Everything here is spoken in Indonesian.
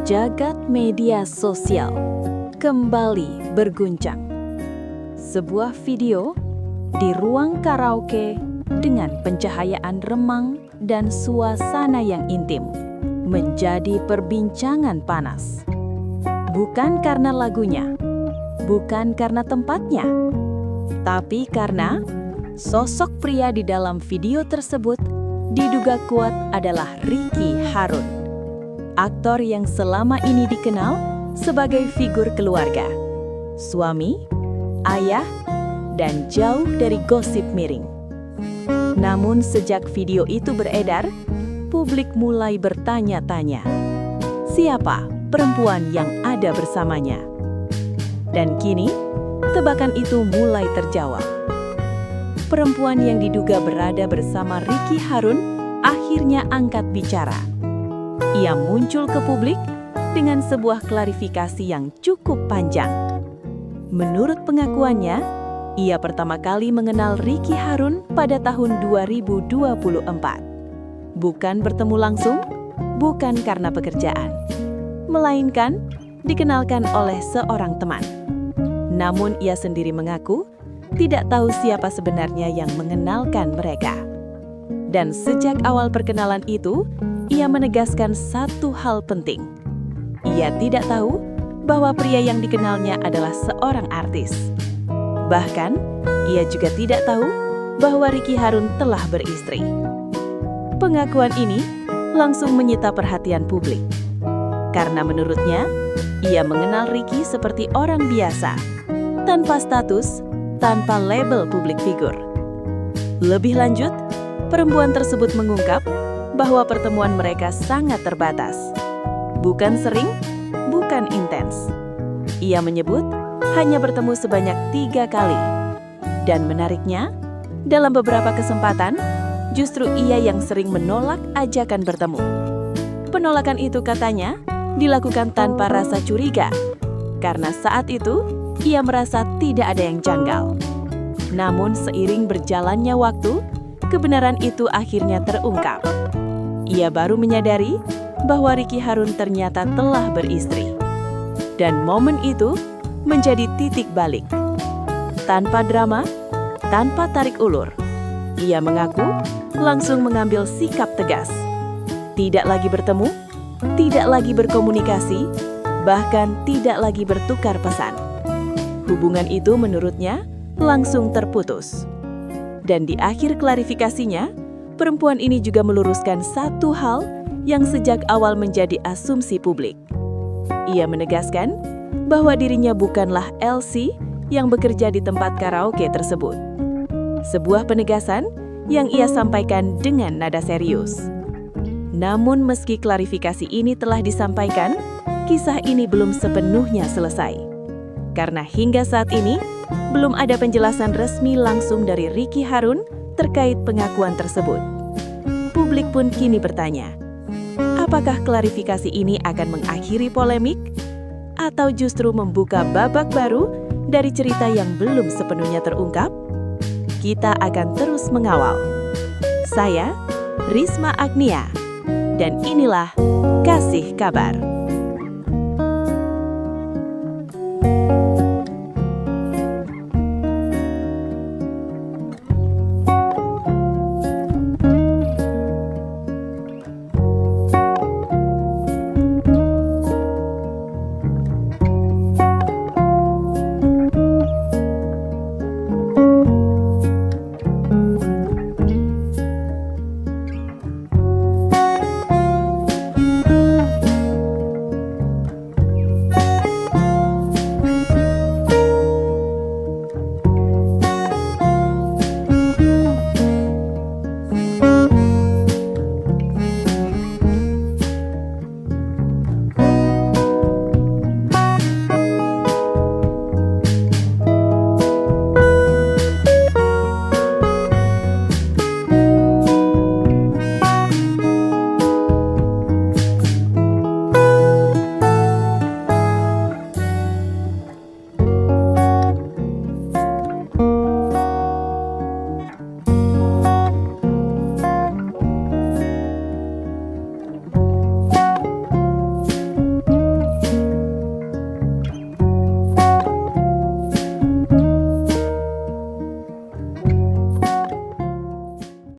Jagat media sosial kembali berguncang. Sebuah video di ruang karaoke dengan pencahayaan remang dan suasana yang intim menjadi perbincangan panas. Bukan karena lagunya, bukan karena tempatnya, tapi karena sosok pria di dalam video tersebut diduga kuat adalah Ricky Harun, aktor yang selama ini dikenal sebagai figur keluarga, suami, ayah, dan jauh dari gosip miring. Namun sejak video itu beredar, publik mulai bertanya-tanya, siapa perempuan yang ada bersamanya? Dan kini, tebakan itu mulai terjawab. Perempuan yang diduga berada bersama Ricky Harun akhirnya angkat bicara. Ia muncul ke publik dengan sebuah klarifikasi yang cukup panjang. Menurut pengakuannya, ia pertama kali mengenal Ricky Harun pada tahun 2024. Bukan bertemu langsung, bukan karena pekerjaan, melainkan dikenalkan oleh seorang teman. Namun ia sendiri mengaku tidak tahu siapa sebenarnya yang mengenalkan mereka. Dan sejak awal perkenalan itu, ia menegaskan satu hal penting. Ia tidak tahu bahwa pria yang dikenalnya adalah seorang artis. Bahkan, ia juga tidak tahu bahwa Ricky Harun telah beristri. Pengakuan ini langsung menyita perhatian publik. Karena menurutnya, ia mengenal Ricky seperti orang biasa, tanpa status, tanpa label publik figur. Lebih lanjut, perempuan tersebut mengungkap bahwa pertemuan mereka sangat terbatas. Bukan sering, bukan intens. Ia menyebut hanya bertemu sebanyak 3 kali. Dan menariknya, dalam beberapa kesempatan, justru ia yang sering menolak ajakan bertemu. Penolakan itu katanya dilakukan tanpa rasa curiga, karena saat itu ia merasa tidak ada yang janggal. Namun seiring berjalannya waktu, kebenaran itu akhirnya terungkap. Ia baru menyadari bahwa Ricky Harun ternyata telah beristri. Dan momen itu menjadi titik balik. Tanpa drama, tanpa tarik ulur, ia mengaku langsung mengambil sikap tegas. Tidak lagi bertemu, tidak lagi berkomunikasi, bahkan tidak lagi bertukar pesan. Hubungan itu menurutnya langsung terputus. Dan di akhir klarifikasinya, perempuan ini juga meluruskan satu hal yang sejak awal menjadi asumsi publik. Ia menegaskan bahwa dirinya bukanlah Elsie yang bekerja di tempat karaoke tersebut. Sebuah penegasan yang ia sampaikan dengan nada serius. Namun meski klarifikasi ini telah disampaikan, kisah ini belum sepenuhnya selesai. Karena hingga saat ini, belum ada penjelasan resmi langsung dari Ricky Harun terkait pengakuan tersebut. Publik pun kini bertanya, apakah klarifikasi ini akan mengakhiri polemik? Atau justru membuka babak baru dari cerita yang belum sepenuhnya terungkap? Kita akan terus mengawal. Saya, Risma Agnia, dan inilah Kasih Kabar.